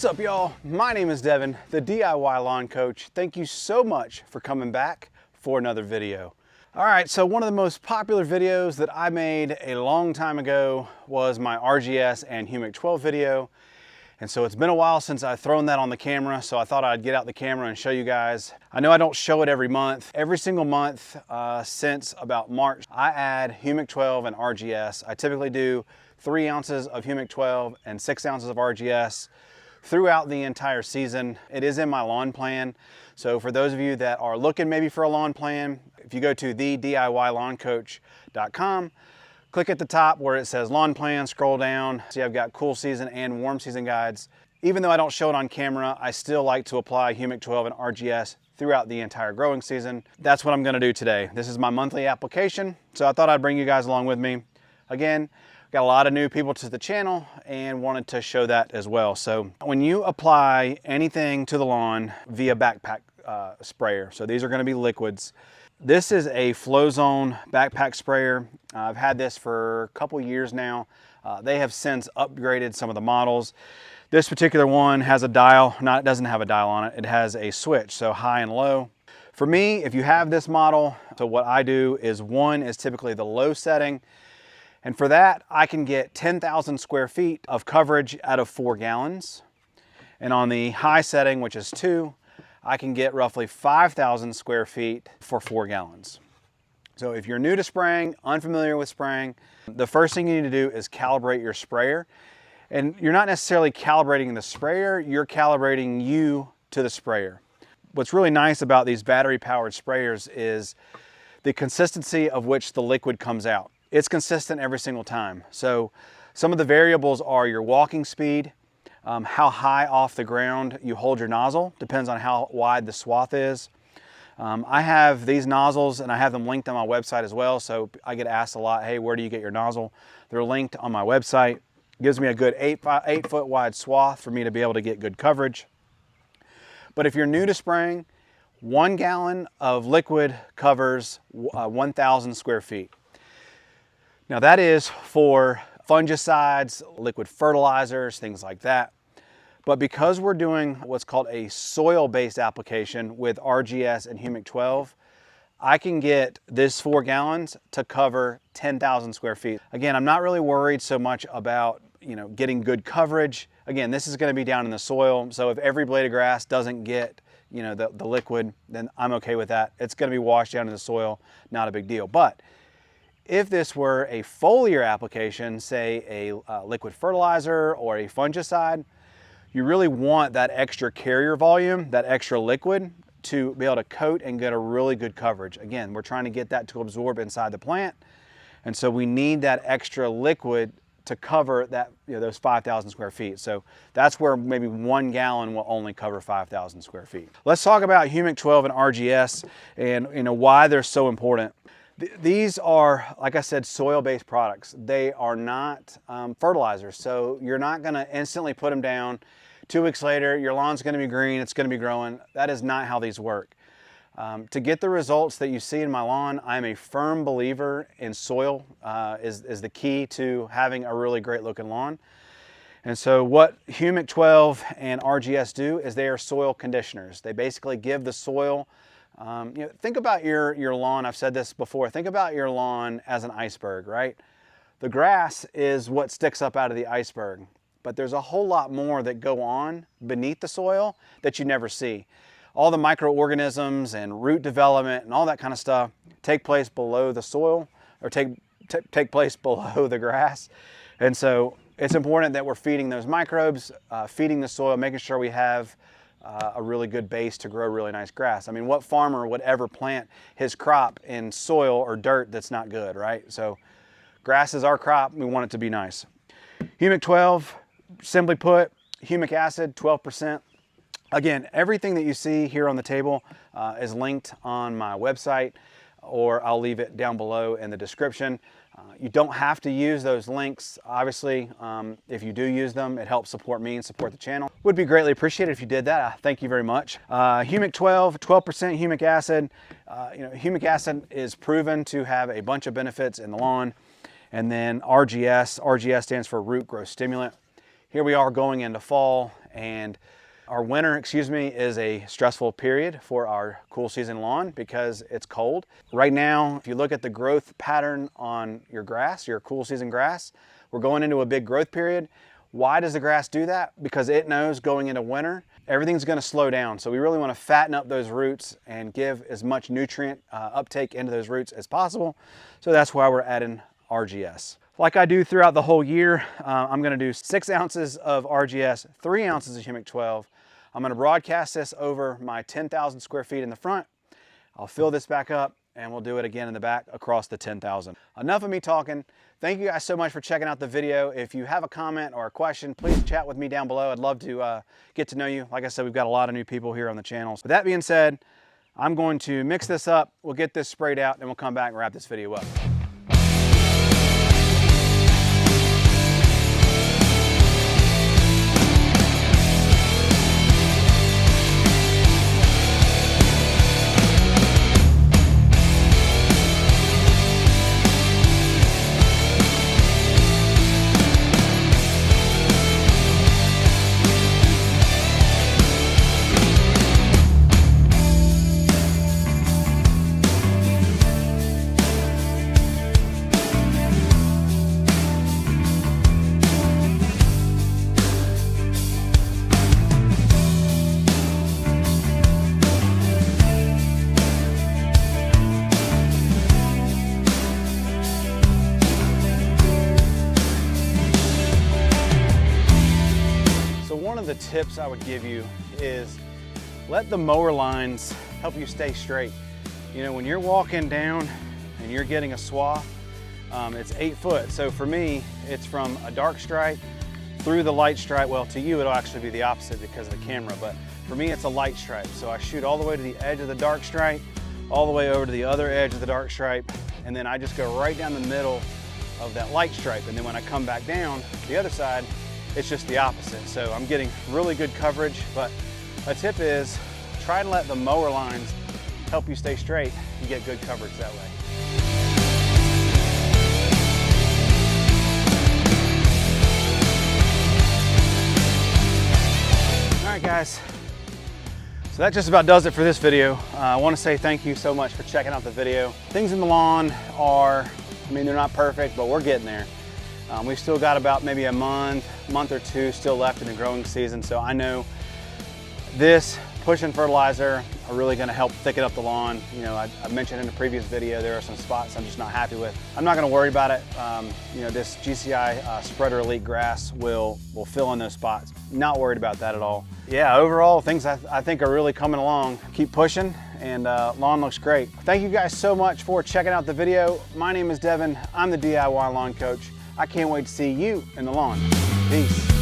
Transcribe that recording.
What's up, y'all? My name is Devin, the DIY Lawn Coach. Thank you so much for coming back for another video. All right, so one of the most popular videos that I made a long time ago was my RGS and Humic12 video. And so it's been a while since I've thrown that on the camera, so I thought I'd get out the camera and show you guys. I know I don't show it every month. Every single month since about March, I add Humic12 and RGS. I typically do 3 ounces of Humic12 and 6 ounces of RGS throughout the entire season. It is in my lawn plan. So for those of you that are looking maybe for a lawn plan, if you go to thediylawncoach.com, click at the top where it says lawn plan, scroll down. See, I've got cool season and warm season guides. Even though I don't show it on camera, I still like to apply Humic12 and RGS throughout the entire growing season. That's what I'm gonna do today. This is my monthly application, so I thought I'd bring you guys along with me. Again, got a lot of new people to the channel and wanted to show that as well. So when you apply anything to the lawn via backpack sprayer, so these are gonna be liquids. This is a Flow Zone backpack sprayer. I've had this for a couple years now. They have since upgraded some of the models. This particular one has a dial, it doesn't have a dial on it. It has a switch, so high and low. For me, if you have this model, so what I do is 1 is typically the low setting. And for that, I can get 10,000 square feet of coverage out of 4 gallons. And on the high setting, which is 2, I can get roughly 5,000 square feet for 4 gallons. So if you're new to spraying, unfamiliar with spraying, the first thing you need to do is calibrate your sprayer. And you're not necessarily calibrating the sprayer, you're calibrating you to the sprayer. What's really nice about these battery-powered sprayers is the consistency of which the liquid comes out. It's consistent every single time. So some of the variables are your walking speed, how high off the ground you hold your nozzle, depends on how wide the swath is. I have these nozzles and I have them linked on my website as well. So I get asked a lot, hey, where do you get your nozzle? They're linked on my website. It gives me a good 8 foot wide swath for me to be able to get good coverage. But if you're new to spraying, 1 gallon of liquid covers 1,000 square feet. Now that is for fungicides, liquid fertilizers, things like that. But because we're doing what's called a soil-based application with RGS and Humic12, I can get this 4 gallons to cover 10,000 square feet. Again, I'm not really worried so much about getting good coverage. Again, this is gonna be down in the soil, so if every blade of grass doesn't get the liquid, then I'm okay with that. It's gonna be washed down in the soil, not a big deal. But if this were a foliar application, say a liquid fertilizer or a fungicide, you really want that extra carrier volume, that extra liquid, to be able to coat and get a really good coverage. Again, we're trying to get that to absorb inside the plant, and so we need that extra liquid to cover that, those 5,000 square feet. So that's where maybe 1 gallon will only cover 5,000 square feet. Let's talk about Humic12 and RGS and why they're so important. These are, like I said, soil-based products. They are not fertilizers, so you're not gonna instantly put them down. 2 weeks later, your lawn's gonna be green, it's gonna be growing. That is not how these work. To get the results that you see in my lawn, I'm a firm believer in soil is the key to having a really great looking lawn. And so what Humic12 and RGS do is they are soil conditioners. They basically give the soil, think about your lawn. I've said this before. Think about your lawn as an iceberg, right? The grass is what sticks up out of the iceberg, but there's a whole lot more that go on beneath the soil that you never see. All the microorganisms and root development and all that kind of stuff take place below the soil, or take place below the grass. And so it's important that we're feeding those microbes, feeding the soil, making sure we have a really good base to grow really nice grass. I mean, what farmer would ever plant his crop in soil or dirt that's not good, right? So grass is our crop, we want it to be nice. Humic12, simply put, humic acid, 12%. Again, everything that you see here on the table is linked on my website, or I'll leave it down below in the description. You don't have to use those links, obviously. If you do use them, it helps support me and support the channel. Would be greatly appreciated if you did that. Thank you very much. Humic12, 12% humic acid. Humic acid is proven to have a bunch of benefits in the lawn. And then RGS stands for root growth stimulant. Here we are going into fall, And our winter, is a stressful period for our cool season lawn because it's cold. Right now, if you look at the growth pattern on your grass, your cool season grass, we're going into a big growth period. Why does the grass do that? Because it knows going into winter, everything's gonna slow down. So we really wanna fatten up those roots and give as much nutrient uptake into those roots as possible. So that's why we're adding RGS. Like I do throughout the whole year, I'm gonna do 6 ounces of RGS, 3 ounces of Humic12. I'm gonna broadcast this over my 10,000 square feet in the front. I'll fill this back up and we'll do it again in the back across the 10,000. Enough of me talking. Thank you guys so much for checking out the video. If you have a comment or a question, please chat with me down below. I'd love to get to know you. Like I said, we've got a lot of new people here on the channel. With that being said, I'm going to mix this up. We'll get this sprayed out and we'll come back and wrap this video up. One of the tips I would give you is let the mower lines help you stay straight. You know, when you're walking down and you're getting a swath, it's 8 foot. So for me, it's from a dark stripe through the light stripe. Well, to you, it'll actually be the opposite because of the camera, but for me, it's a light stripe. So I shoot all the way to the edge of the dark stripe, all the way over to the other edge of the dark stripe, and then I just go right down the middle of that light stripe. And then when I come back down the other side, it's just the opposite. So I'm getting really good coverage, but a tip is try and let the mower lines help you stay straight. You get good coverage that way. All right, guys. So that just about does it for this video. I want to say thank you so much for checking out the video. Things in the lawn are, they're not perfect, but we're getting there. We've still got about maybe a month or two still left in the growing season. So I know this push and fertilizer are really going to help thicken up the lawn. You know, I mentioned in the previous video, there are some spots I'm just not happy with. I'm not going to worry about it. You know, this GCI Spreader Elite grass will fill in those spots. Not worried about that at all. Yeah, overall things I think are really coming along. Keep pushing and lawn looks great. Thank you guys so much for checking out the video. My name is Devin. I'm the DIY Lawn Coach. I can't wait to see you in the lawn. Peace.